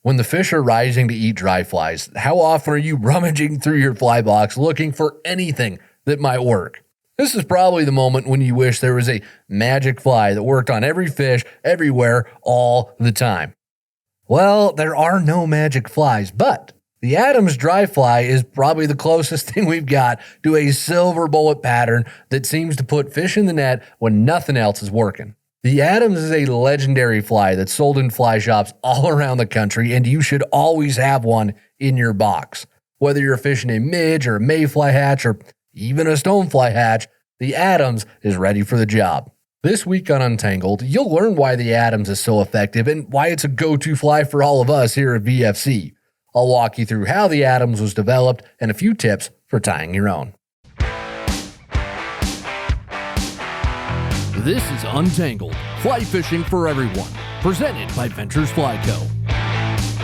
When the fish are rising to eat dry flies, how often are you rummaging through your fly box looking for anything that might work? This is probably the moment when you wish there was a magic fly that worked on every fish, everywhere, all the time. Well, there are no magic flies, but the Adams dry fly is probably the closest thing we've got to a silver bullet pattern that seems to put fish in the net when nothing else is working. The Adams is a legendary fly that's sold in fly shops all around the country, and you should always have one in your box. Whether you're fishing a midge or a mayfly hatch or even a stonefly hatch, the Adams is ready for the job. This week on Untangled, you'll learn why the Adams is so effective and why it's a go-to fly for all of us here at VFC. I'll walk you through how the Adams was developed and a few tips for tying your own. This is Untangled, fly fishing for everyone, presented by Ventures Fly Co.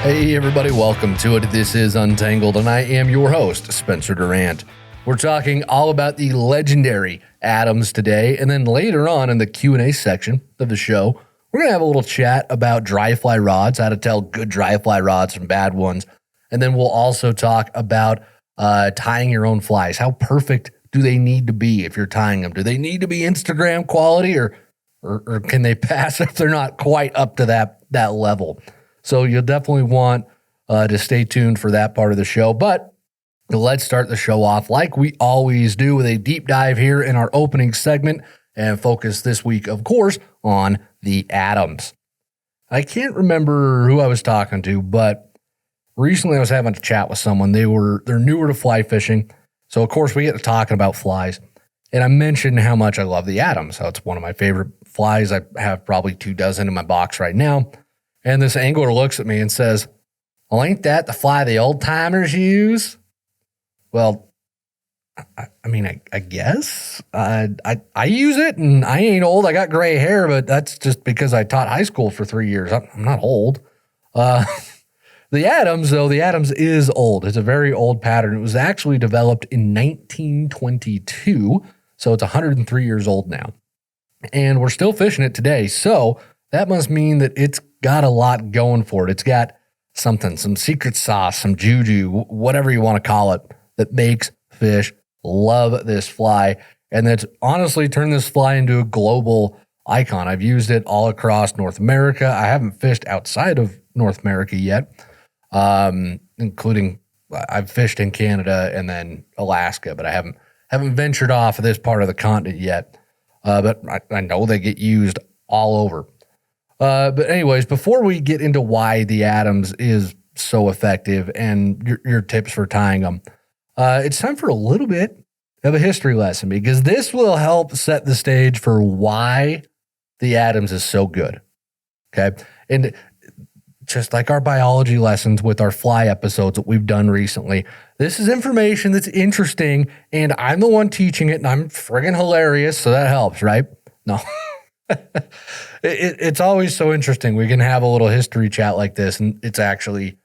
Hey everybody, welcome to it. This is Untangled, and I am your host, Spencer Durant. We're talking all about the legendary Adams today, and then later on in the Q&A section of the show, we're going to have a little chat about dry fly rods, how to tell good dry fly rods from bad ones, and then we'll also talk about tying your own flies. How perfect do they need to be if you're tying them? Do they need to be Instagram quality, or can they pass if they're not quite up to that level? So you'll definitely want to stay tuned for that part of the show. But let's start the show off like we always do with a deep dive here in our opening segment and focus this week, of course, on the Adams. I can't remember who I was talking to, but recently I was having a chat with someone. They're newer to fly fishing. So, of course, we get to talking about flies, and I mentioned how much I love the Adams. So it's one of my favorite flies. I have probably 24 in my box right now. And this angler looks at me and says, "Well, ain't that the fly the old timers use?" Well, I guess. I use it, and I ain't old. I got gray hair, but that's just because I taught high school for 3 years. I'm not old. The Adams is old. It's a very old pattern. It was actually developed in 1922, so it's 103 years old now. And we're still fishing it today, so that must mean that it's got a lot going for it. It's got something, some secret sauce, some juju, whatever you want to call it, that makes fish love this fly. And that's honestly turned this fly into a global icon. I've used it all across North America. I haven't fished outside of North America yet. Including I've fished in Canada and then Alaska, but I haven't ventured off of this part of the continent yet. But I know they get used all over. But anyways, before we get into why the Adams is so effective and your tips for tying them, it's time for a little bit of a history lesson, because this will help set the stage for why the Adams is so good. Okay. And just like our biology lessons with our fly episodes that we've done recently, this is information that's interesting, and I'm the one teaching it, and I'm friggin' hilarious, so that helps, right? No. It's always so interesting. We can have a little history chat like this, and it's actually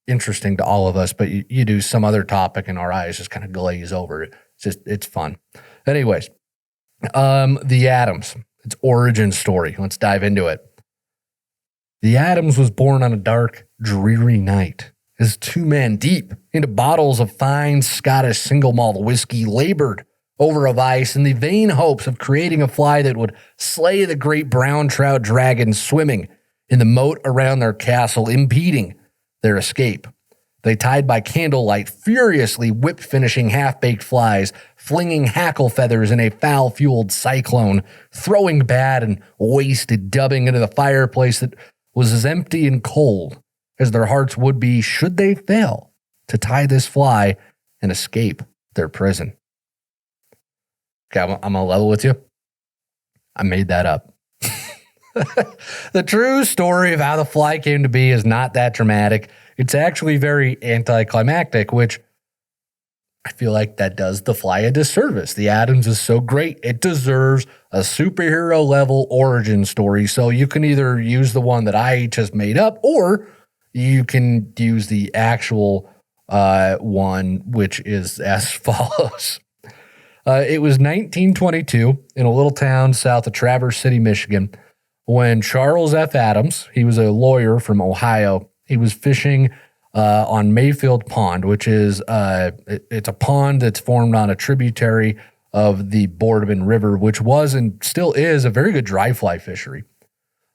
interesting to all of us, but you do some other topic, and our eyes just kind of glaze over it. It's fun. Anyways, the Adams, its origin story. Let's dive into it. The Adams was born on a dark, dreary night as two men deep into bottles of fine Scottish single malt whiskey labored over a vice in the vain hopes of creating a fly that would slay the great brown trout dragon swimming in the moat around their castle, impeding their escape. They tied by candlelight, furiously whip-finishing half-baked flies, flinging hackle feathers in a foul-fueled cyclone, throwing bad and wasted dubbing into the fireplace that was as empty and cold as their hearts would be should they fail to tie this fly and escape their prison. Okay, I'm going to level with you. I made that up. The true story of how the fly came to be is not that dramatic. It's actually very anticlimactic, which I feel like that does the fly a disservice. The Adams is so great, it deserves a superhero level origin story. So you can either use the one that I just made up, or you can use the actual one, which is as follows. It was 1922 in a little town south of Traverse City, Michigan, when Charles F. Adams, he was a lawyer from Ohio, He was fishing on Mayfield Pond, which is it's a pond that's formed on a tributary of the Boardman River, which was and still is a very good dry fly fishery.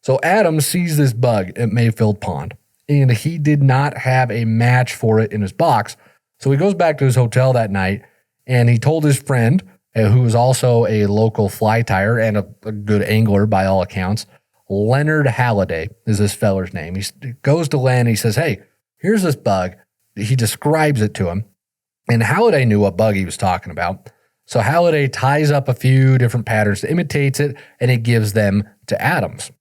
So Adams sees this bug at Mayfield Pond, and he did not have a match for it in his box. So he goes back to his hotel that night, and he told his friend, who was also a local fly tyer and a good angler by all accounts, Leonard Halliday is this feller's name. He goes to Len, he says, hey, here's this bug. He describes it to him, and Halliday knew what bug he was talking about. So Halliday ties up a few different patterns, imitates it, and he gives them to Adams.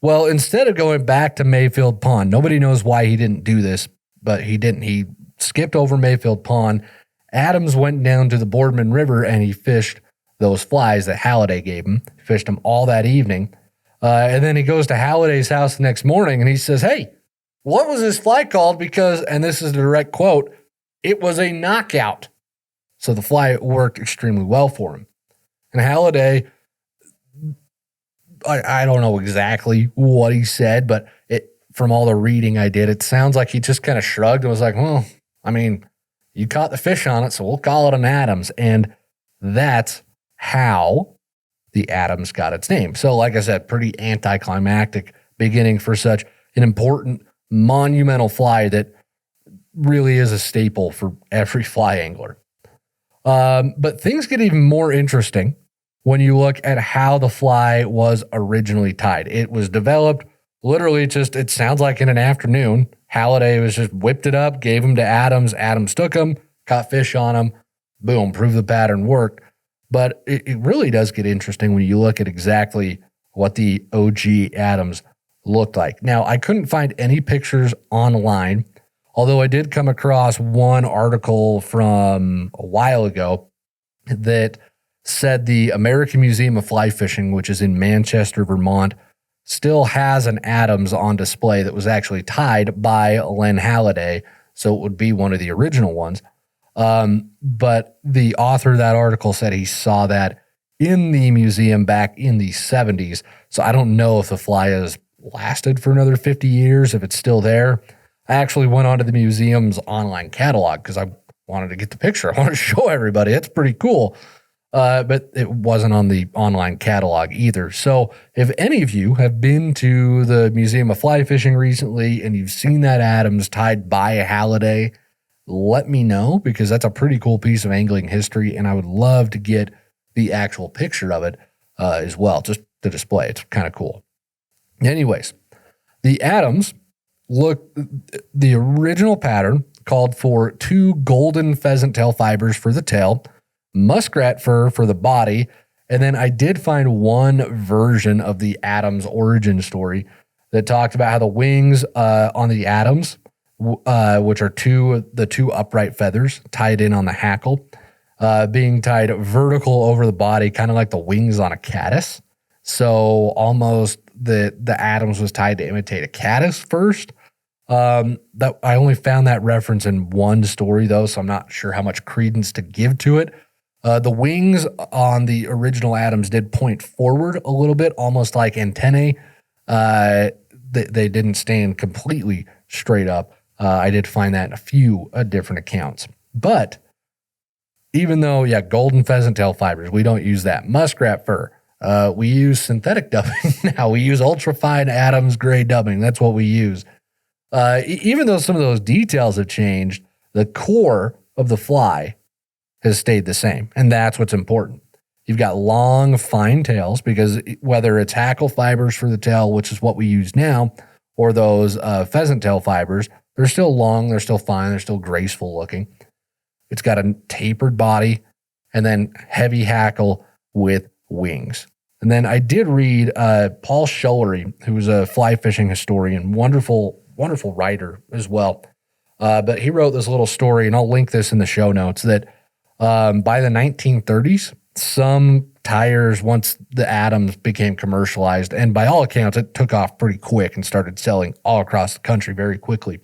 Well, instead of going back to Mayfield Pond, nobody knows why he didn't do this, but he didn't. He skipped over Mayfield Pond. Adams went down to the Boardman River and he fished those flies that Halliday gave him, fished them all that evening. And then he goes to Halliday's house the next morning and he says, hey, what was this fly called? Because, and this is the direct quote, it was a knockout. So the fly worked extremely well for him. And Halliday, I don't know exactly what he said, but from all the reading I did, it sounds like he just kind of shrugged and was like, well, I mean, you caught the fish on it, so we'll call it an Adams. And that's how the Adams got its name. So like I said, pretty anticlimactic beginning for such an important, monumental fly that really is a staple for every fly angler. But things get even more interesting when you look at how the fly was originally tied. It was developed literally just, it sounds like in an afternoon. Halliday was just whipped it up, gave them to Adams. Adams took them, caught fish on them, boom, proved the pattern worked. But it really does get interesting when you look at exactly what the OG Adams looked like. Now, I couldn't find any pictures online, although I did come across one article from a while ago that said the American Museum of Fly Fishing, which is in Manchester, Vermont, still has an Adams on display that was actually tied by Len Halliday, so it would be one of the original ones. But the author of that article said he saw that in the museum back in the 70s, so I don't know if the fly has lasted for another 50 years, if it's still there. I actually went onto the museum's online catalog because I wanted to get the picture. I wanted to show everybody. It's pretty cool. But it wasn't on the online catalog either. So if any of you have been to the Museum of Fly Fishing recently and you've seen that Adams tied by a Halliday, let me know, because that's a pretty cool piece of angling history, and I would love to get the actual picture of it as well, just to display. It's kind of cool. Anyways, the Adams the original pattern called for 2 golden pheasant tail fibers for the tail, muskrat fur for the body, and then I did find one version of the Adams origin story that talked about how the wings on the Adams, which are the two upright feathers tied in on the hackle, being tied vertical over the body, kind of like the wings on a caddis. So almost the Adams was tied to imitate a caddis first. That I only found that reference in one story though, so I'm not sure how much credence to give to it. The wings on the original Adams did point forward a little bit, almost like antennae. They didn't stand completely straight up. I did find that in a few different accounts. But even though, golden pheasant tail fibers, we don't use that. Muskrat fur, we use synthetic dubbing now. We use ultrafine Adams gray dubbing. That's what we use. Even though some of those details have changed, the core of the fly has stayed the same, and that's what's important. You've got long, fine tails, because whether it's hackle fibers for the tail, which is what we use now, or those pheasant tail fibers, they're still long, they're still fine, they're still graceful looking. It's got a tapered body, and then heavy hackle with wings. And then I did read Paul Schullery, who's a fly fishing historian, wonderful writer as well. But he wrote this little story, and I'll link this in the show notes, that by the 1930s, some tires, once the Adams became commercialized, and by all accounts, it took off pretty quick and started selling all across the country very quickly.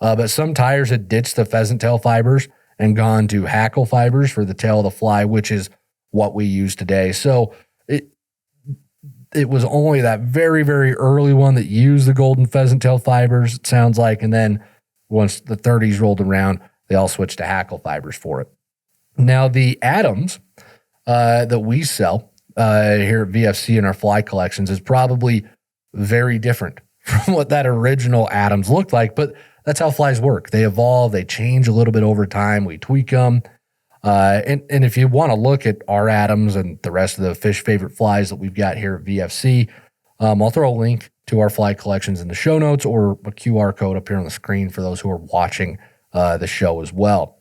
But some tires had ditched the pheasant tail fibers and gone to hackle fibers for the tail of the fly, which is what we use today. So it was only that very, very early one that used the golden pheasant tail fibers, it sounds like. And then once the 30s rolled around, they all switched to hackle fibers for it. Now, the Adams that we sell here at VFC in our fly collections is probably very different from what that original Adams looked like, but that's how flies work. They evolve, they change a little bit over time, we tweak them. And if you want to look at our Adams and the rest of the fish favorite flies that we've got here at VFC, I'll throw a link to our fly collections in the show notes or a QR code up here on the screen for those who are watching the show as well.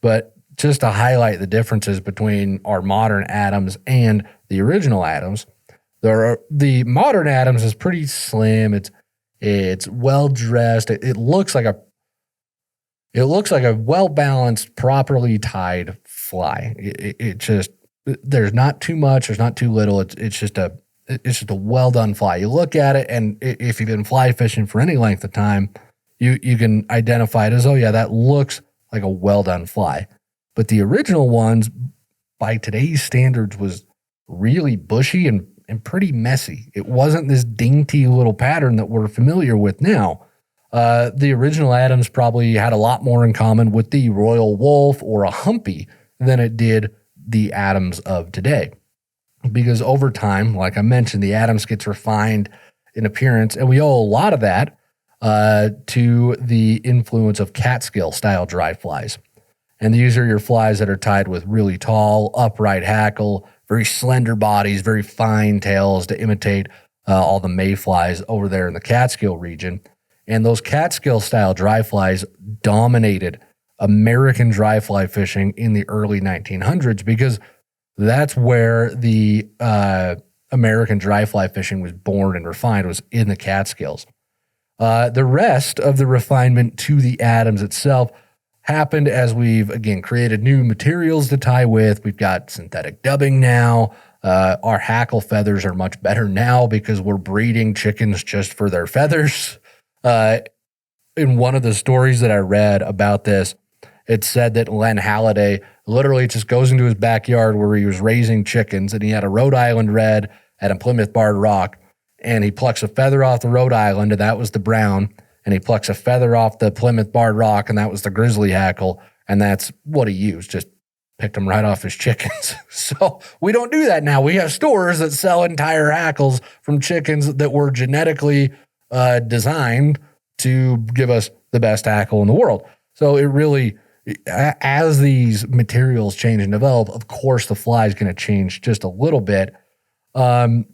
But just to highlight the differences between our modern Adams and the original Adams, the modern Adams is pretty slim. It's well dressed. It looks like a well balanced, properly tied fly. It just, there's not too much, there's not too little. It's just a well done fly. You look at it, and if you've been fly fishing for any length of time, you can identify it as, oh yeah, that looks like a well done fly. But the original ones, by today's standards, was really bushy and pretty messy. It wasn't this dainty little pattern that we're familiar with now. The original Adams probably had a lot more in common with the Royal Wolf or a Humpy than it did the Adams of today. Because over time, like I mentioned, the Adams gets refined in appearance, and we owe a lot of that to the influence of Catskill style dry flies. And these are your flies that are tied with really tall, upright hackle, very slender bodies, very fine tails to imitate all the mayflies over there in the Catskill region. And those Catskill style dry flies dominated American dry fly fishing in the early 1900s because that's where the American dry fly fishing was born and refined, was in the Catskills. The rest of the refinement to the Adams itself happened as we've, again, created new materials to tie with. We've got synthetic dubbing now. Our hackle feathers are much better now because we're breeding chickens just for their feathers. In one of the stories that I read about this, it said that Len Halliday literally just goes into his backyard where he was raising chickens, and he had a Rhode Island red and a Plymouth barred rock, and he plucks a feather off the Rhode Island, and that was the brown, and he plucks a feather off the Plymouth barred rock, and that was the grizzly hackle, and that's what he used, just picked them right off his chickens. So we don't do that now. We have stores that sell entire hackles from chickens that were genetically designed to give us the best hackle in the world. So it really, as these materials change and develop, of course the fly is going to change just a little bit. And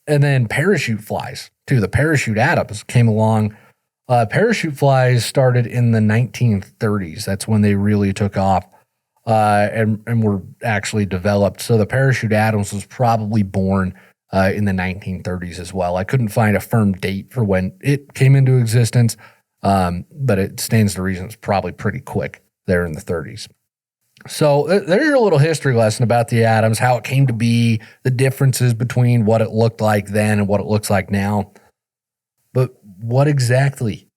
then parachute flies too. The parachute Adams came along. Parachute flies started in the 1930s. That's when they really took off and were actually developed. So the parachute Adams was probably born in the 1930s as well. I couldn't find a firm date for when it came into existence, but it stands to reason it's probably pretty quick there in the 30s. So there's your little history lesson about the Adams, how it came to be, the differences between what it looked like then and what it looks like now. But what exactly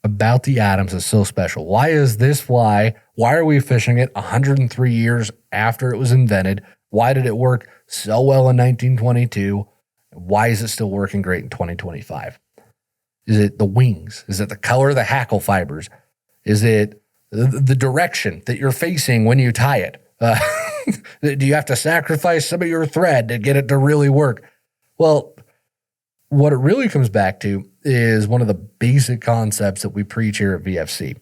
about the Adams is so special? Why is this fly, why are we fishing it 103 years after it was invented? Why did it work so well in 1922? Why is it still working great in 2025? Is it the wings? Is it the color of the hackle fibers? Is it the direction that you're facing when you tie it? Do you have to sacrifice some of your thread to get it to really work? Well, what it really comes back to is one of the basic concepts that we preach here at VFC.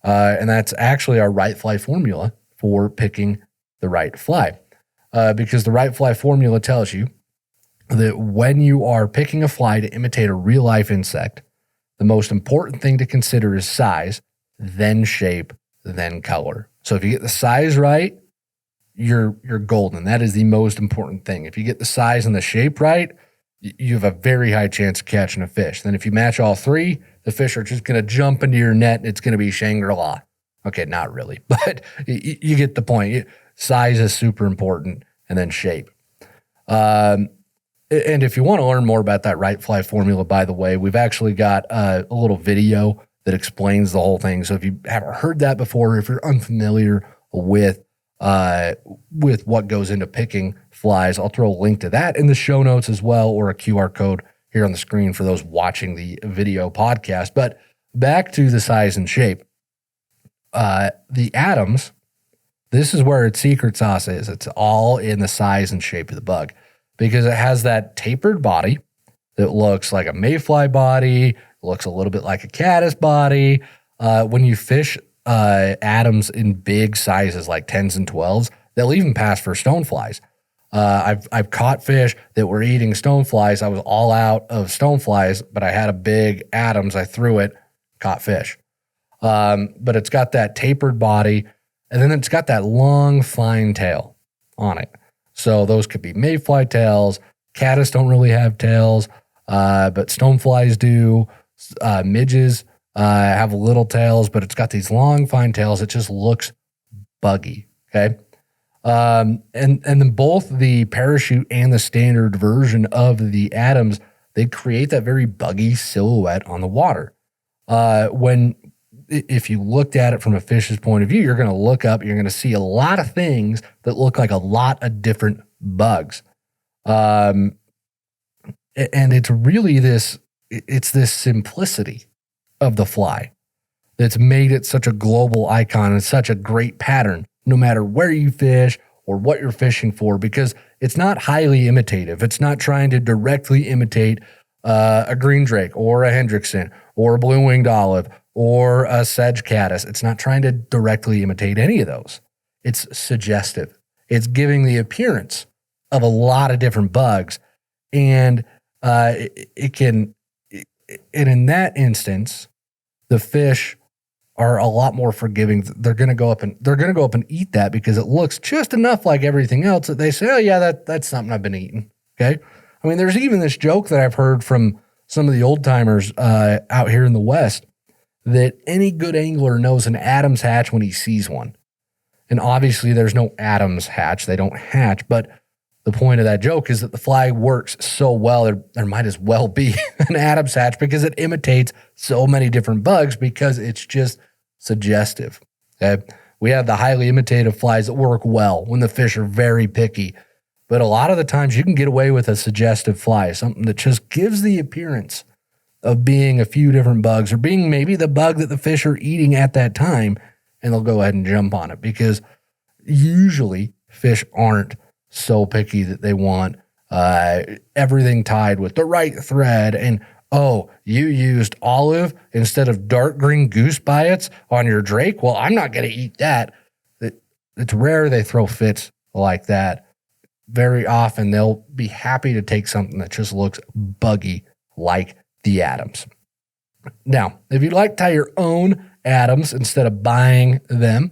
And that's actually our right fly formula for picking the right fly. Because the right fly formula tells you that when you are picking a fly to imitate a real life insect, the most important thing to consider is size, then shape, then color. So if you get the size right, you're golden. That is the most important thing. If you get the size and the shape right, you have a very high chance of catching a fish. Then if you match all three, the fish are just going to jump into your net and it's going to be Shangri-La. Okay, not really, but you get the point. Size is super important, and then shape. And if you want to learn more about that right fly formula, by the way, we've actually got a little video that explains the whole thing. So if you haven't heard that before, if you're unfamiliar with with what goes into picking flies. I'll throw a link to that in the show notes as well, or a QR code here on the screen for those watching the video podcast. But back to the size and shape. The Adams, this is where its secret sauce is. It's all in the size and shape of the bug, because it has that tapered body that looks like a mayfly body, looks a little bit like a caddis body. When you fish Adams in big sizes like 10s and 12s, they'll even pass for stoneflies. I've caught fish that were eating stoneflies. I was all out of stoneflies, but I had a big Adams. I threw it, caught fish. But it's got that tapered body, and then it's got that long, fine tail on it. So those could be mayfly tails. Caddis don't really have tails, but stoneflies do. Midges have little tails, but it's got these long, fine tails. It just looks buggy, okay? And then both the parachute and the standard version of the Adams, they create that very buggy silhouette on the water. If you looked at it from a fish's point of view, you're going to look up, you're going to see a lot of things that look like a lot of different bugs. And it's really this simplicity of the fly that's made it such a global icon and such a great pattern, no matter where you fish or what you're fishing for, because it's not highly imitative. It's not trying to directly imitate a green drake or a Hendrickson or a blue-winged olive or a sedge caddis. It's not trying to directly imitate any of those. It's suggestive. It's giving the appearance of a lot of different bugs, and it can. And in that instance, the fish are a lot more forgiving. They're going to go up and eat that because it looks just enough like everything else that they say, oh yeah, that's something I've been eating. Okay. I mean, there's even this joke that I've heard from some of the old timers out here in the West that any good angler knows an Adams hatch when he sees one. And obviously there's no Adams hatch. They don't hatch, but the point of that joke is that the fly works so well, there might as well be an Adams hatch because it imitates so many different bugs because it's just suggestive. Okay? We have the highly imitative flies that work well when the fish are very picky. But a lot of the times you can get away with a suggestive fly, something that just gives the appearance of being a few different bugs or being maybe the bug that the fish are eating at that time, and they'll go ahead and jump on it because usually fish aren't so picky that they want everything tied with the right thread. And, oh, you used olive instead of dark green goose biots on your drake? Well, I'm not going to eat that. It's rare they throw fits like that. Very often they'll be happy to take something that just looks buggy like the Adams. Now, if you'd like to tie your own Adams instead of buying them,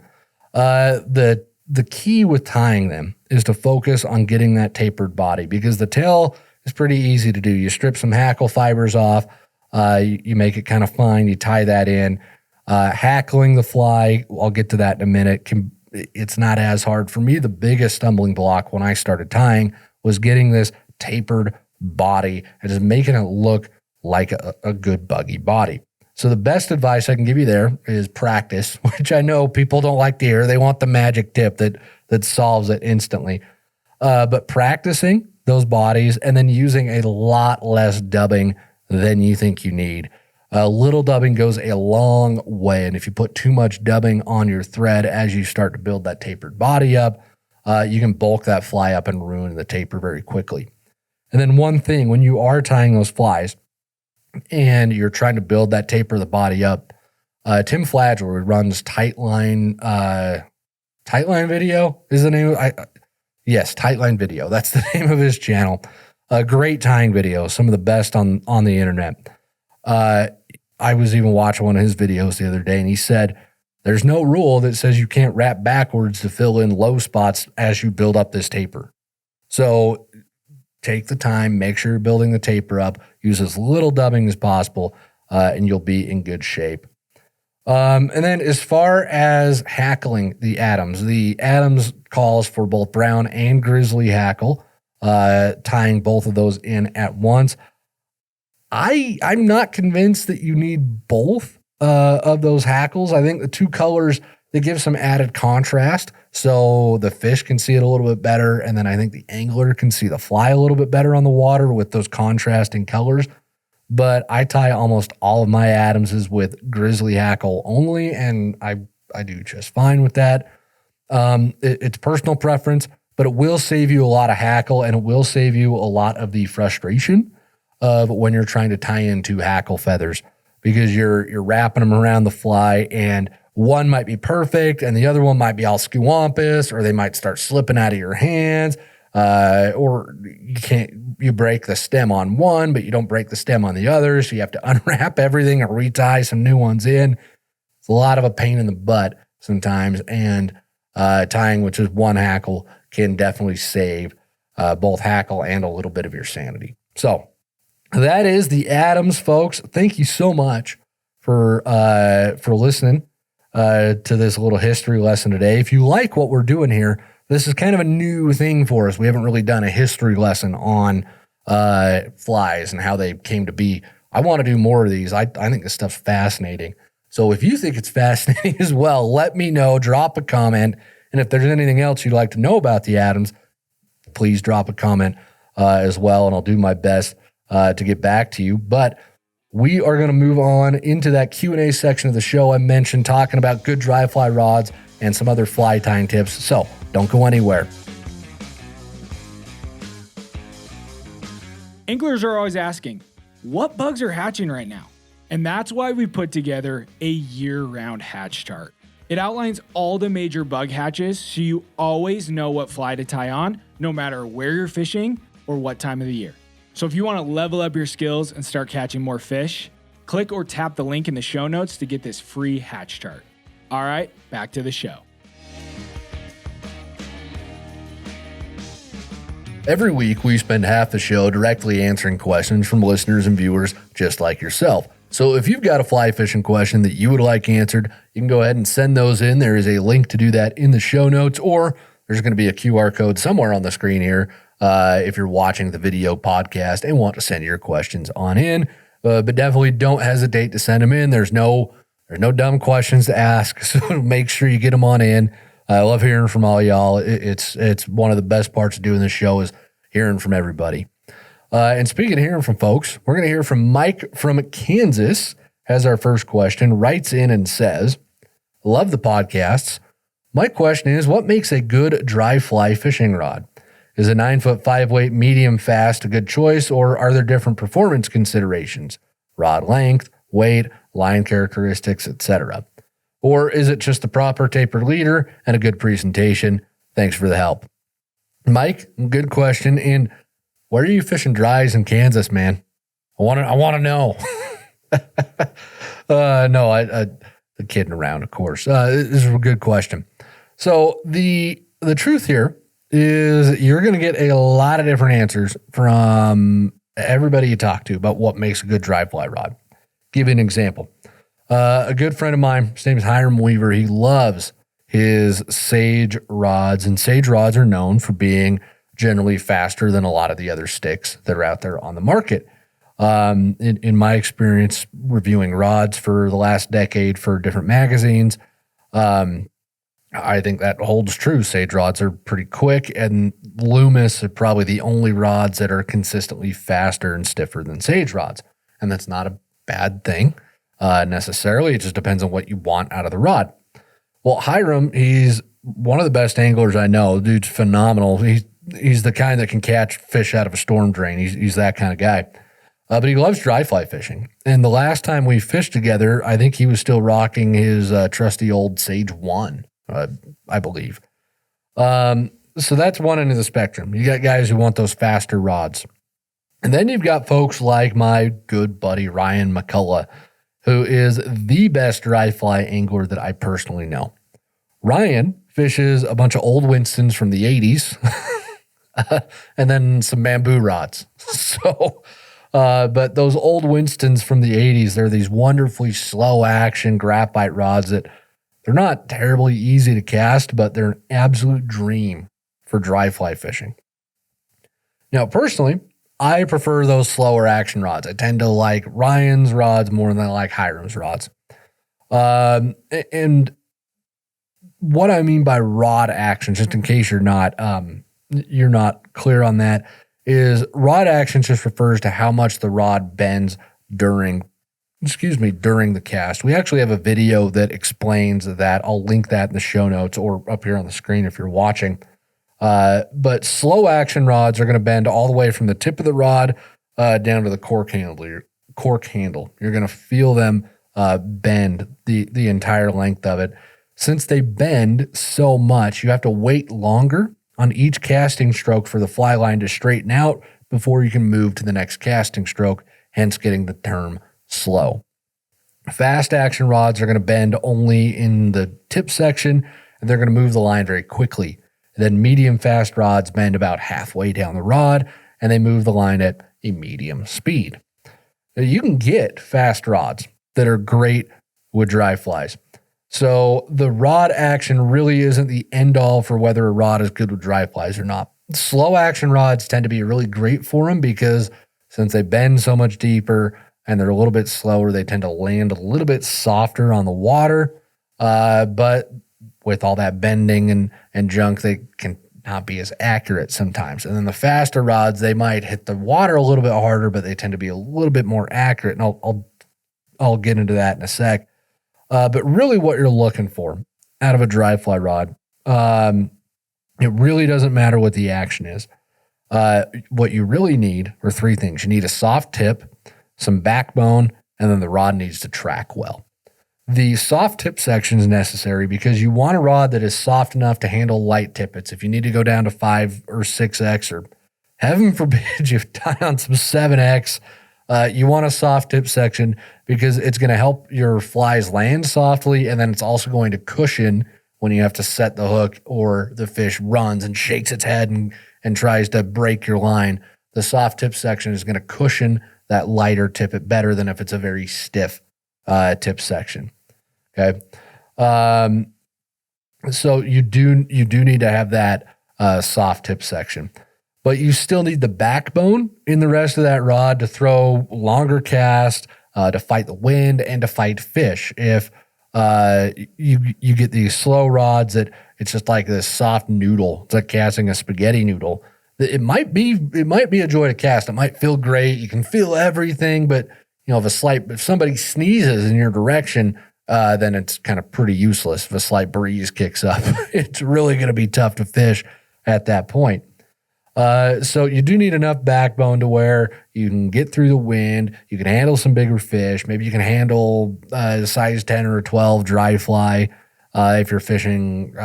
the key with tying them is to focus on getting that tapered body because the tail is pretty easy to do. You strip some hackle fibers off, you make it kind of fine, you tie that in. Hackling the fly, I'll get to that in a minute, it's not as hard. For me, the biggest stumbling block when I started tying was getting this tapered body and just making it look like a good buggy body. So the best advice I can give you there is practice, which I know people don't like to hear. They want the magic tip that solves it instantly. But practicing those bodies and then using a lot less dubbing than you think you need. Little dubbing goes a long way, and if you put too much dubbing on your thread as you start to build that tapered body up, you can bulk that fly up and ruin the taper very quickly. And then one thing, when you are tying those flies and you're trying to build that taper of the body up, Tim Flagler runs Tightline Video is the name of yes, Tightline Video. That's the name of his channel. Great tying videos, some of the best on the internet. I was even watching one of his videos the other day, and he said, there's no rule that says you can't wrap backwards to fill in low spots as you build up this taper. So take the time, make sure you're building the taper up, use as little dubbing as possible, and you'll be in good shape. And then as far as hackling the Adams calls for both brown and grizzly hackle, tying both of those in at once. I'm not convinced that you need both of those hackles. I think the two colors that gives some added contrast so the fish can see it a little bit better. And then I think the angler can see the fly a little bit better on the water with those contrasting colors. But I tie almost all of my Adamses with grizzly hackle only, and I do just fine with that. It's personal preference, but it will save you a lot of hackle, and it will save you a lot of the frustration of when you're trying to tie into hackle feathers, because you're wrapping them around the fly, and one might be perfect and the other one might be all squampus, or they might start slipping out of your hands, or you break the stem on one, but you don't break the stem on the other, so you have to unwrap everything and retie some new ones in. It's a lot of a pain in the butt sometimes, and tying with just one hackle can definitely save both hackle and a little bit of your sanity. So that is the Adams, folks. Thank you so much for listening to this little history lesson today. If you like what we're doing here, this is kind of a new thing for us. We haven't really done a history lesson on flies and how they came to be. I want to do more of these. I think this stuff's fascinating. So if you think it's fascinating as well, let me know. Drop a comment. And if there's anything else you'd like to know about the Adams, please drop a comment as well, and I'll do my best to get back to you. But we are going to move on into that Q&A section of the show I mentioned, talking about good dry fly rods and some other fly tying tips. So don't go anywhere. Anglers are always asking, what bugs are hatching right now? And that's why we put together a year-round hatch chart. It outlines all the major bug hatches so you always know what fly to tie on, no matter where you're fishing or what time of the year. So if you want to level up your skills and start catching more fish, click or tap the link in the show notes to get this free hatch chart. All right, back to the show. Every week, we spend half the show directly answering questions from listeners and viewers just like yourself. So if you've got a fly fishing question that you would like answered, you can go ahead and send those in. There is a link to do that in the show notes, or there's going to be a QR code somewhere on the screen here if you're watching the video podcast and want to send your questions on in. But definitely don't hesitate to send them in. There's no dumb questions to ask, so make sure you get them on in. I love hearing from all y'all. It's one of the best parts of doing this show is hearing from everybody. And speaking of hearing from folks, we're going to hear from Mike from Kansas, has our first question, writes in and says, love the podcasts. My question is, what makes a good dry fly fishing rod? Is a 9-foot 5-weight medium fast a good choice, or are there different performance considerations? Rod length, weight, line characteristics, etc. Or is it just the proper taper leader and a good presentation? Thanks for the help. Mike, good question. And where are you fishing dries in Kansas, man? I want to know. No, I'm kidding around, of course. This is a good question. So the truth here is you're going to get a lot of different answers from everybody you talk to about what makes a good dry fly rod. Give you an example. A good friend of mine, his name is Hiram Weaver. He loves his Sage rods, and Sage rods are known for being generally faster than a lot of the other sticks that are out there on the market. In my experience reviewing rods for the last decade for different magazines, I think that holds true. Sage rods are pretty quick, and Loomis are probably the only rods that are consistently faster and stiffer than Sage rods. And that's not a bad thing necessarily. It just depends on what you want out of the rod. Well, Hiram, he's one of the best anglers I know. The dude's phenomenal. He's the kind that can catch fish out of a storm drain. He's that kind of guy. But he loves dry fly fishing. And the last time we fished together, I think he was still rocking his trusty old Sage 1, I believe. So that's one end of the spectrum. You got guys who want those faster rods. And then you've got folks like my good buddy Ryan McCullough, who is the best dry fly angler that I personally know. Ryan fishes a bunch of old Winstons from the 80s and then some bamboo rods. So, but those old Winstons from the 80s, they're these wonderfully slow action graphite rods that they're not terribly easy to cast, but they're an absolute dream for dry fly fishing. Now, personally, I prefer those slower action rods. I tend to like Ryan's rods more than I like Hiram's rods. And what I mean by rod action, just in case you're not clear on that, is rod action just refers to how much the rod bends during the cast. We actually have a video that explains that. I'll link that in the show notes or up here on the screen if you're watching. But slow action rods are going to bend all the way from the tip of the rod down to the cork handle. You're going to feel them bend the entire length of it. Since they bend so much, you have to wait longer on each casting stroke for the fly line to straighten out before you can move to the next casting stroke, hence getting the term slow. Fast action rods are going to bend only in the tip section, and they're going to move the line very quickly. Then medium fast rods bend about halfway down the rod, and they move the line at a medium speed. Now, you can get fast rods that are great with dry flies. So the rod action really isn't the end all for whether a rod is good with dry flies or not. Slow action rods tend to be really great for them because since they bend so much deeper and they're a little bit slower, they tend to land a little bit softer on the water. But with all that bending and junk, they can not be as accurate sometimes. And then the faster rods, they might hit the water a little bit harder, but they tend to be a little bit more accurate. And I'll get into that in a sec. But really what you're looking for out of a dry fly rod, it really doesn't matter what the action is. What you really need are three things. You need a soft tip, some backbone, and then the rod needs to track well. The soft tip section is necessary because you want a rod that is soft enough to handle light tippets. If you need to go down to 5 or 6X, or heaven forbid you tie on some 7X, you want a soft tip section because it's going to help your flies land softly, and then it's also going to cushion when you have to set the hook or the fish runs and shakes its head and tries to break your line. The soft tip section is going to cushion that lighter tippet better than if it's a very stiff tip section. Okay. So you do need to have that soft tip section, but you still need the backbone in the rest of that rod to throw longer cast, to fight the wind and to fight fish. If you get these slow rods that it's just like this soft noodle, it's like casting a spaghetti noodle. It might be a joy to cast. It might feel great. You can feel everything, but if somebody sneezes in your direction, then it's kind of pretty useless. If a slight breeze kicks up, it's really going to be tough to fish at that point. So you do need enough backbone to where you can get through the wind, you can handle some bigger fish. Maybe you can handle size 10 or 12 dry fly if you're fishing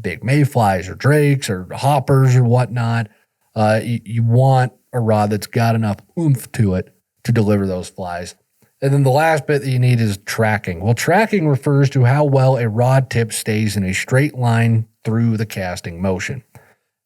big mayflies or drakes or hoppers or whatnot. You want a rod that's got enough oomph to it to deliver those flies. And then the last bit that you need is tracking. Well, tracking refers to how well a rod tip stays in a straight line through the casting motion.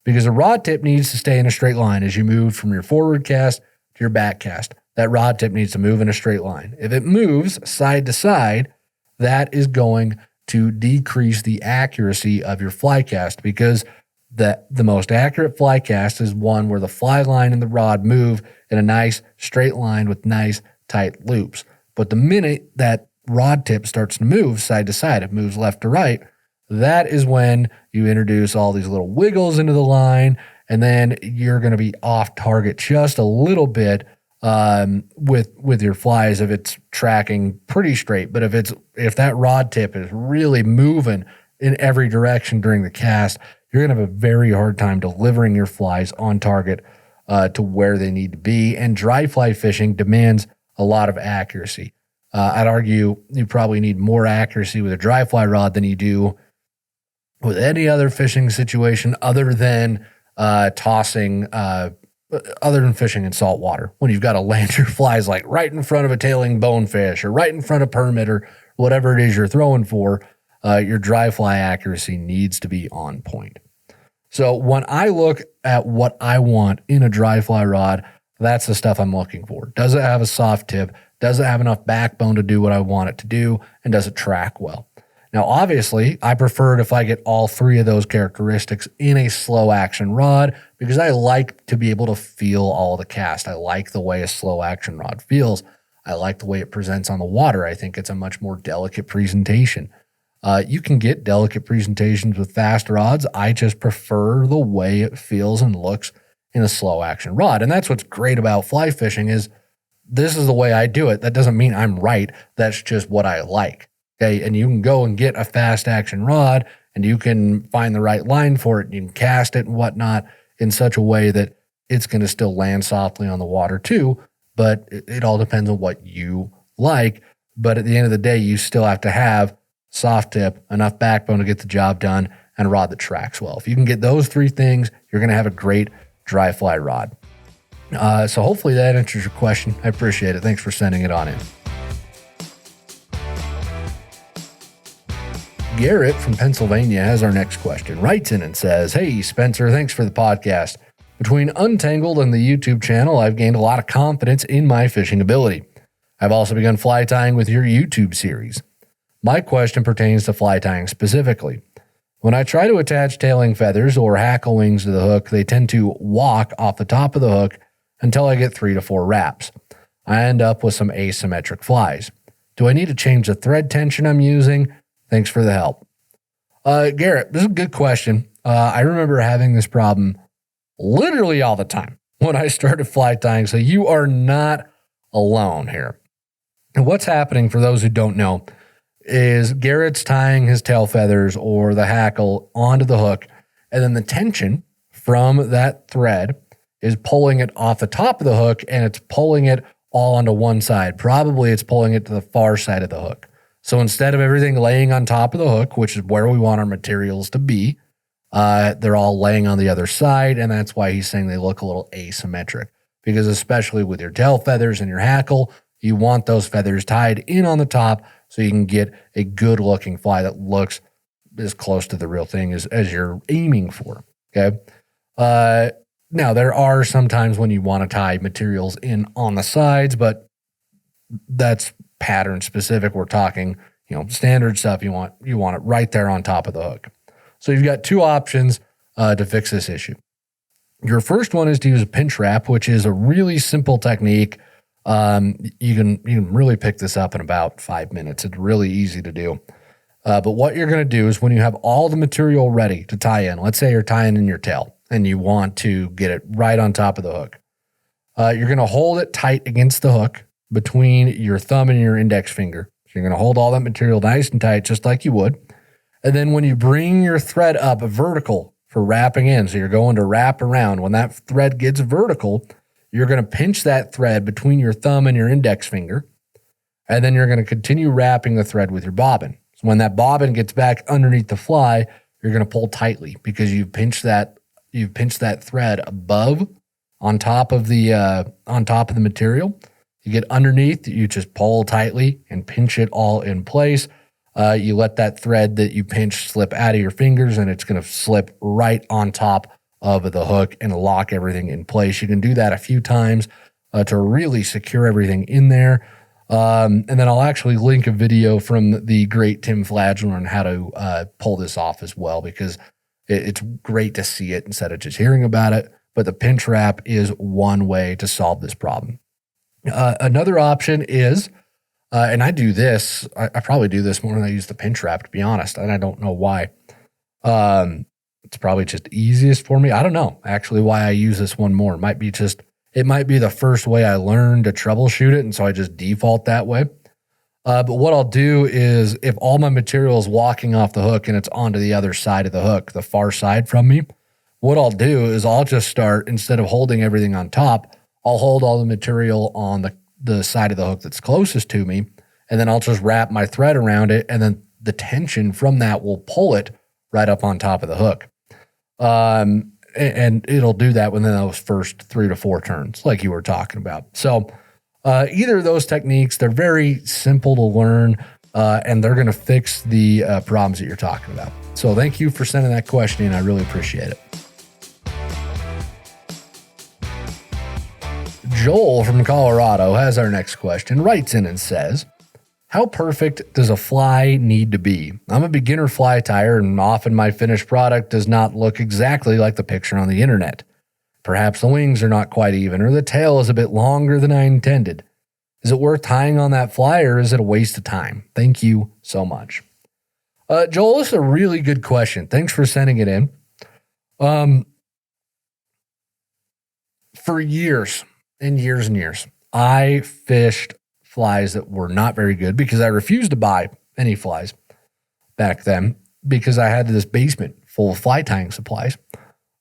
Because a rod tip needs to stay in a straight line as you move from your forward cast to your back cast. That rod tip needs to move in a straight line. If it moves side to side, that is going to decrease the accuracy of your fly cast, because the most accurate fly cast is one where the fly line and the rod move in a nice straight line with nice tight loops. But the minute that rod tip starts to move side to side, it moves left to right, that is when you introduce all these little wiggles into the line, and then you're going to be off target just a little bit with your flies if it's tracking pretty straight. But if that rod tip is really moving in every direction during the cast, you're going to have a very hard time delivering your flies on target to where they need to be. And dry fly fishing demands a lot of accuracy. I'd argue you probably need more accuracy with a dry fly rod than you do with any other fishing situation other than fishing in salt water, when you've got to land your flies like right in front of a tailing bonefish or right in front of permit or whatever it is you're throwing for. Your dry fly accuracy needs to be on point. So when I look at what I want in a dry fly rod, that's the stuff I'm looking for. Does it have a soft tip? Does it have enough backbone to do what I want it to do? And does it track well? Now, obviously, I prefer it if I get all three of those characteristics in a slow action rod, because I like to be able to feel all the cast. I like the way a slow action rod feels. I like the way it presents on the water. I think it's a much more delicate presentation. You can get delicate presentations with fast rods. I just prefer the way it feels and looks in a slow action rod. And that's what's great about fly fishing is this is the way I do it. That doesn't mean I'm right. That's just what I like. Okay. And you can go and get a fast action rod and you can find the right line for it. And you can cast it and whatnot in such a way that it's going to still land softly on the water too. But it all depends on what you like. But at the end of the day, you still have to have soft tip, enough backbone to get the job done, and a rod that tracks well. If you can get those three things, you're going to have a great dry fly rod. So hopefully that answers your question. I appreciate it. Thanks for sending it on in. Garrett from Pennsylvania has our next question. Writes in and says, "Hey, Spencer, thanks for the podcast. Between Untangled and the YouTube channel, I've gained a lot of confidence in my fishing ability. I've also begun fly tying with your YouTube series. My question pertains to fly tying specifically. When I try to attach tailing feathers or hackle wings to the hook, they tend to walk off the top of the hook until I get 3 to 4 wraps. I end up with some asymmetric flies. Do I need to change the thread tension I'm using? Thanks for the help." Garrett, this is a good question. I remember having this problem literally all the time when I started fly tying, so you are not alone here. And what's happening, for those who don't know, is Garrett's tying his tail feathers or the hackle onto the hook, and then the tension from that thread is pulling it off the top of the hook, and it's pulling it all onto one side. Probably it's pulling it to the far side of the hook. So instead of everything laying on top of the hook, which is where we want our materials to be, they're all laying on the other side, and that's why he's saying they look a little asymmetric. Because especially with your tail feathers and your hackle, you want those feathers tied in on the top so you can get a good-looking fly that looks as close to the real thing as you're aiming for, okay? Now, there are some times when you want to tie materials in on the sides, but that's pattern specific. We're talking, standard stuff. You want it right there on top of the hook. So you've got two options to fix this issue. Your first one is to use a pinch wrap, which is a really simple technique. You can really pick this up in about 5 minutes. It's really easy to do. But what you're going to do is when you have all the material ready to tie in, let's say you're tying in your tail and you want to get it right on top of the hook. You're going to hold it tight against the hook between your thumb and your index finger. So you're going to hold all that material nice and tight, just like you would. And then when you bring your thread up vertical for wrapping in, so you're going to wrap around, when that thread gets vertical, you're going to pinch that thread between your thumb and your index finger, and then you're going to continue wrapping the thread with your bobbin. So when that bobbin gets back underneath the fly, you're going to pull tightly because you've pinched that thread above on top of the material. You get underneath, you just pull tightly and pinch it all in place. You let that thread that you pinch slip out of your fingers, and it's going to slip right on top of the hook and lock everything in place. You can do that a few times to really secure everything in there. And then I'll actually link a video from the great Tim Flagler on how to pull this off as well, because it's great to see it instead of just hearing about it. But the pinch wrap is one way to solve this problem. Another option is, and I do this, I probably do this more than I use the pinch wrap, to be honest, and I don't know why. It's probably just easiest for me. I don't know actually why I use this one more. It might be the first way I learned to troubleshoot it, and so I just default that way. But what I'll do is, if all my material is walking off the hook and it's onto the other side of the hook, the far side from me, what I'll do is I'll just start, instead of holding everything on top, I'll hold all the material on the side of the hook that's closest to me, and then I'll just wrap my thread around it, and then the tension from that will pull it right up on top of the hook. And it'll do that within those first 3 to 4 turns, like you were talking about. So either of those techniques, they're very simple to learn, and they're going to fix the problems that you're talking about. So thank you for sending that question in. I really appreciate it. Joel from Colorado has our next question, writes in and says, "How perfect does a fly need to be? I'm a beginner fly tyer, and often my finished product does not look exactly like the picture on the internet. Perhaps the wings are not quite even, or the tail is a bit longer than I intended. Is it worth tying on that fly, or is it a waste of time? Thank you so much." Joel, this is a really good question. Thanks for sending it in. For years and years and years, I fished flies that were not very good because I refused to buy any flies back then because I had this basement full of fly tying supplies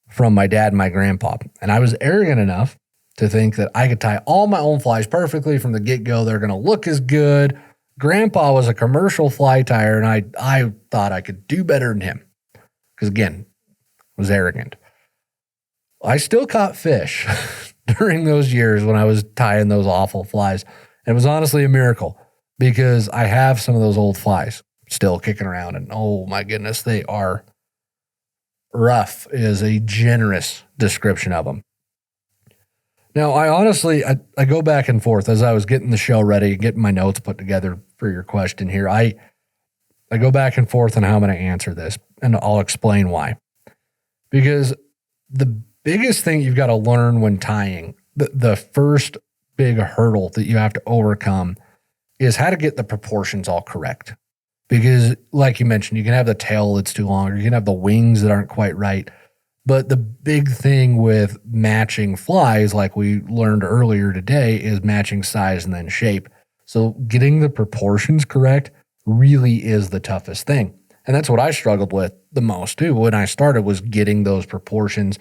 from my dad and my grandpa. And I was arrogant enough to think that I could tie all my own flies perfectly from the get-go. They're going to look as good. Grandpa was a commercial fly tyer, and I thought I could do better than him because, again, I was arrogant. I still caught fish during those years when I was tying those awful flies. And it was honestly a miracle because I have some of those old flies still kicking around, and oh my goodness, they are rough is a generous description of them. Now, I go back and forth as I was getting the show ready, getting my notes put together for your question here. I go back and forth on how I'm going to answer this, and I'll explain why. Because the biggest thing you've got to learn when tying, the first big hurdle that you have to overcome is how to get the proportions all correct. Because like you mentioned, you can have the tail that's too long, or you can have the wings that aren't quite right. But the big thing with matching flies, like we learned earlier today, is matching size and then shape. So getting the proportions correct really is the toughest thing. And that's what I struggled with the most too when I started, was getting those proportions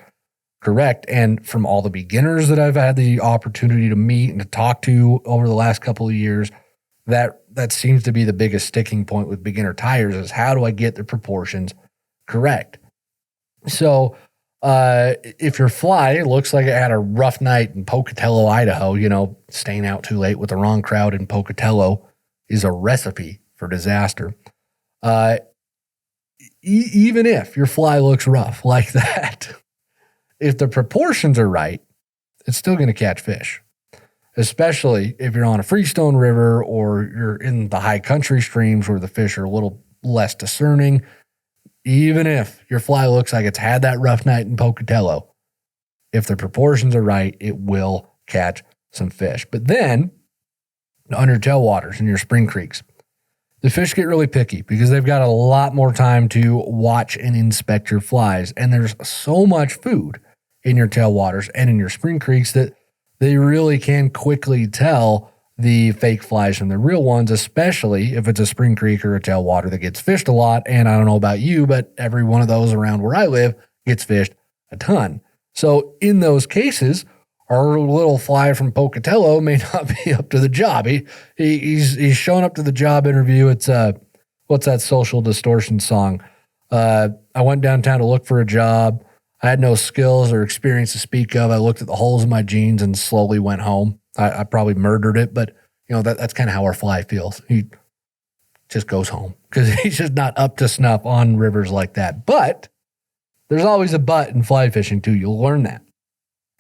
correct. And from all the beginners that I've had the opportunity to meet and to talk to over the last couple of years, that seems to be the biggest sticking point with beginner tyers is how do I get the proportions correct? So if your fly looks like it had a rough night in Pocatello, Idaho, staying out too late with the wrong crowd in Pocatello is a recipe for disaster. Even if your fly looks rough like that, if the proportions are right, it's still going to catch fish, especially if you're on a freestone river or you're in the high country streams where the fish are a little less discerning. Even if your fly looks like it's had that rough night in Pocatello, if the proportions are right, it will catch some fish. But then on your tailwaters and your spring creeks, the fish get really picky because they've got a lot more time to watch and inspect your flies. And there's so much food in your tailwaters and in your spring creeks that they really can quickly tell the fake flies from the real ones, especially if it's a spring creek or a tailwater that gets fished a lot. And I don't know about you, but every one of those around where I live gets fished a ton. So in those cases, our little fly from Pocatello may not be up to the job. He's showing up to the job interview. It's what's that Social Distortion song? I went downtown to look for a job. I had no skills or experience to speak of. I looked at the holes in my jeans and slowly went home. I probably murdered it, but that's kind of how our fly feels. He just goes home because he's just not up to snuff on rivers like that. But there's always a but in fly fishing too. You'll learn that.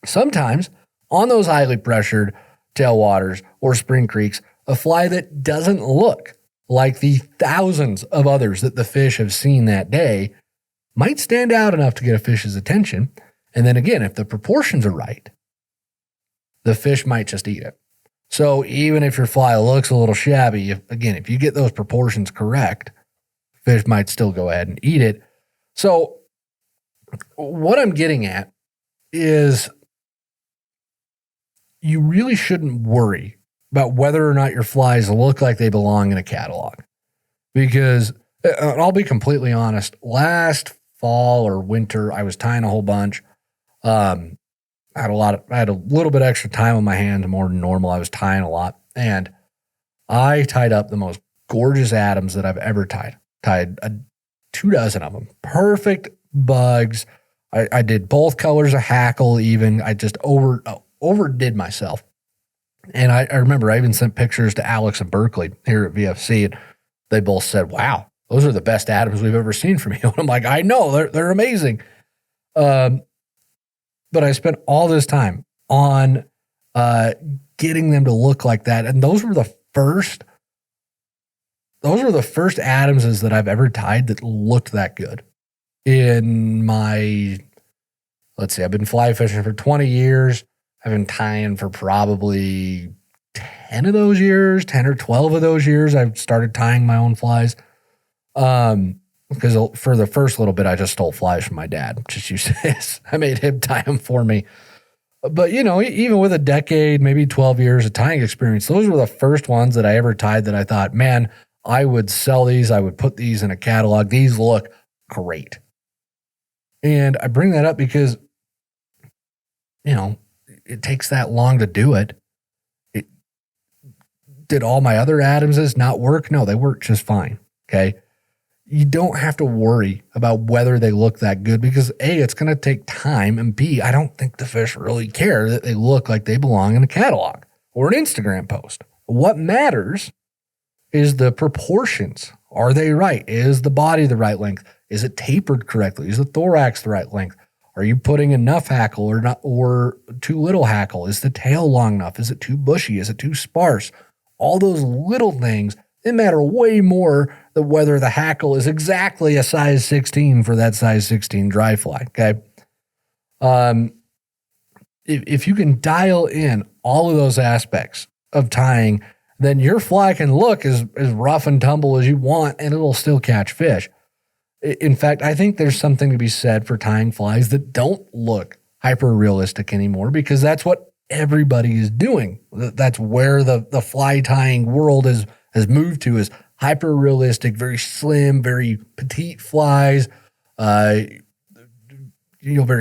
Sometimes on those highly pressured tailwaters or spring creeks, a fly that doesn't look like the thousands of others that the fish have seen that day might stand out enough to get a fish's attention. And then again, if the proportions are right, the fish might just eat it. So even if your fly looks a little shabby, if you get those proportions correct, fish might still go ahead and eat it. So what I'm getting at is you really shouldn't worry about whether or not your flies look like they belong in a catalog. Because I'll be completely honest, last fall or winter, I was tying a whole bunch. I had a little bit extra time on my hands, more than normal. I was tying a lot, and I tied up the most gorgeous Adams that I've ever tied. Tied 24 of them. Perfect bugs. I did both colors of hackle even. I just overdid myself. And I remember I even sent pictures to Alex and Berkeley here at VFC, and they both said, wow, those are the best Adams we've ever seen from you. And I'm like, I know, they're amazing. But I spent all this time on getting them to look like that. And those were the first Adamses that I've ever tied that looked that good. In my, I've been fly fishing for 20 years. I've been tying for probably 10 of those years, 10 or 12 of those years. I've started tying my own flies. Because for the first little bit, I just stole flies from my dad. Just used this. I made him tie them for me. But, even with a decade, maybe 12 years of tying experience, those were the first ones that I ever tied that I thought, man, I would sell these. I would put these in a catalog. These look great. And I bring that up because, it takes that long to do it. Did all my other Adamses not work? No, they work just fine. Okay. You don't have to worry about whether they look that good because A, it's going to take time, and B, I don't think the fish really care that they look like they belong in a catalog or an Instagram post. What matters is the proportions. Are they right? Is the body the right length? Is it tapered correctly? Is the thorax the right length? Are you putting enough hackle or not, or too little hackle? Is the tail long enough? Is it too bushy? Is it too sparse? All those little things, they matter way more than whether the hackle is exactly a size 16 for that size 16 dry fly, okay? If you can dial in all of those aspects of tying, then your fly can look as rough and tumble as you want, and it'll still catch fish. In fact, I think there's something to be said for tying flies that don't look hyper-realistic anymore because that's what everybody is doing. That's where the fly tying world has moved to, is hyper-realistic, very slim, very petite flies, very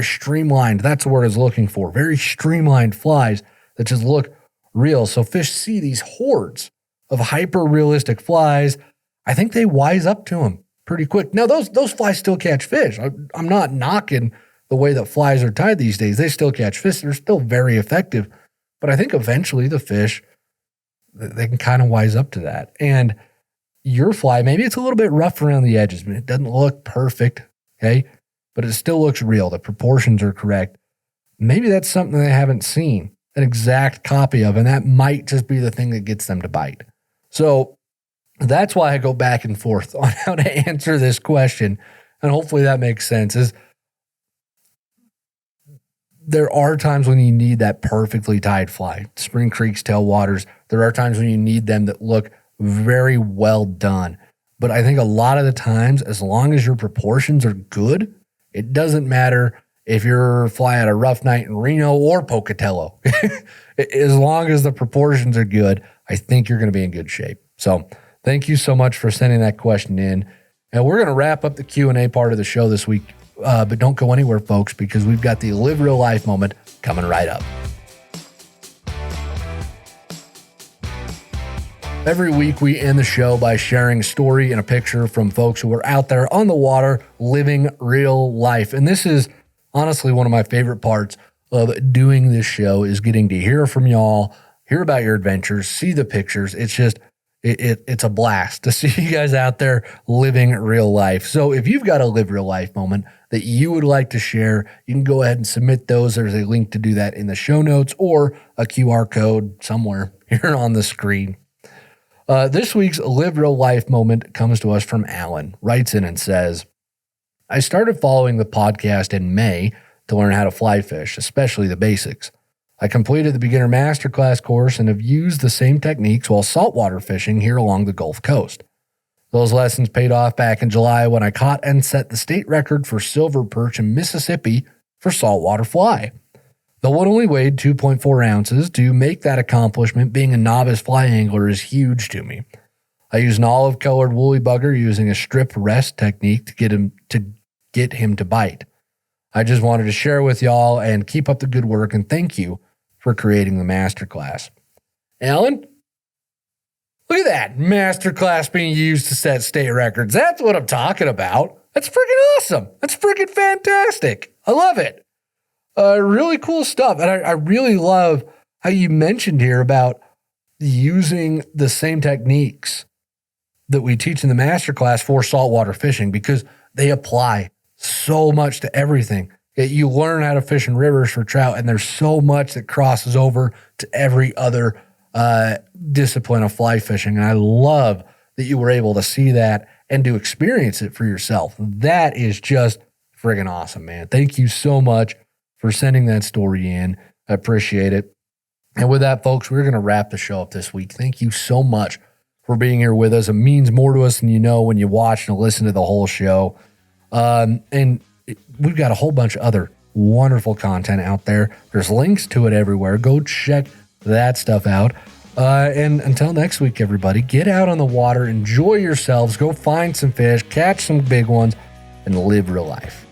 streamlined. That's the word I was looking for. Very streamlined flies that just look real. So fish see these hordes of hyper-realistic flies. I think they wise up to them pretty quick. Now, those flies still catch fish. I'm not knocking the way that flies are tied these days. They still catch fish. They're still very effective. But I think eventually the fish, they can kind of wise up to that. And your fly, maybe it's a little bit rough around the edges. It doesn't look perfect, okay? But it still looks real. The proportions are correct. Maybe that's something they haven't seen an exact copy of, and that might just be the thing that gets them to bite. So that's why I go back and forth on how to answer this question, and hopefully that makes sense, is there are times when you need that perfectly tied fly. Spring creeks, tailwaters, there are times when you need them that look very well done. But I think a lot of the times, as long as your proportions are good, it doesn't matter if you're fly at a rough night in Reno or Pocatello. As long as the proportions are good, I think you're going to be in good shape. So thank you so much for sending that question in. And we're going to wrap up the Q&A part of the show this week. But don't go anywhere, folks, because we've got the Live Real Life moment coming right up. Every week we end the show by sharing a story and a picture from folks who are out there on the water living real life. And this is honestly one of my favorite parts of doing this show, is getting to hear from y'all, hear about your adventures, see the pictures. It's just, it's a blast to see you guys out there living real life. So if you've got a live real life moment that you would like to share, you can go ahead and submit those. There's a link to do that in the show notes or a QR code somewhere here on the screen. This week's live real life moment comes to us from Alan. Writes in and says, I started following the podcast in May to learn how to fly fish, especially the basics. I completed the beginner masterclass course and have used the same techniques while saltwater fishing here along the Gulf Coast. Those lessons paid off back in July when I caught and set the state record for silver perch in Mississippi for saltwater fly. Though it only weighed 2.4 ounces, to make that accomplishment being a novice fly angler is huge to me. I used an olive-colored woolly bugger using a strip rest technique to get him to bite. I just wanted to share with y'all and keep up the good work, and thank you for creating the masterclass. Alan, look at that masterclass being used to set state records. That's what I'm talking about. That's freaking awesome. That's freaking fantastic. I love it. Really cool stuff. And I really love how you mentioned here about using the same techniques that we teach in the masterclass for saltwater fishing, because they apply so much to everything. You learn how to fish in rivers for trout, and there's so much that crosses over to every other discipline of fly fishing. And I love that you were able to see that and to experience it for yourself. That is just friggin' awesome, man. Thank you so much for sending that story in. I appreciate it. And with that, folks, we're going to wrap the show up this week. Thank you so much for for being here with us. It means more to us than you know when you watch and listen to the whole show. And we've got a whole bunch of other wonderful content out there. There's links to it everywhere. Go check that stuff out. And until next week, everybody, get out on the water, enjoy yourselves, go find some fish, catch some big ones, and live real life.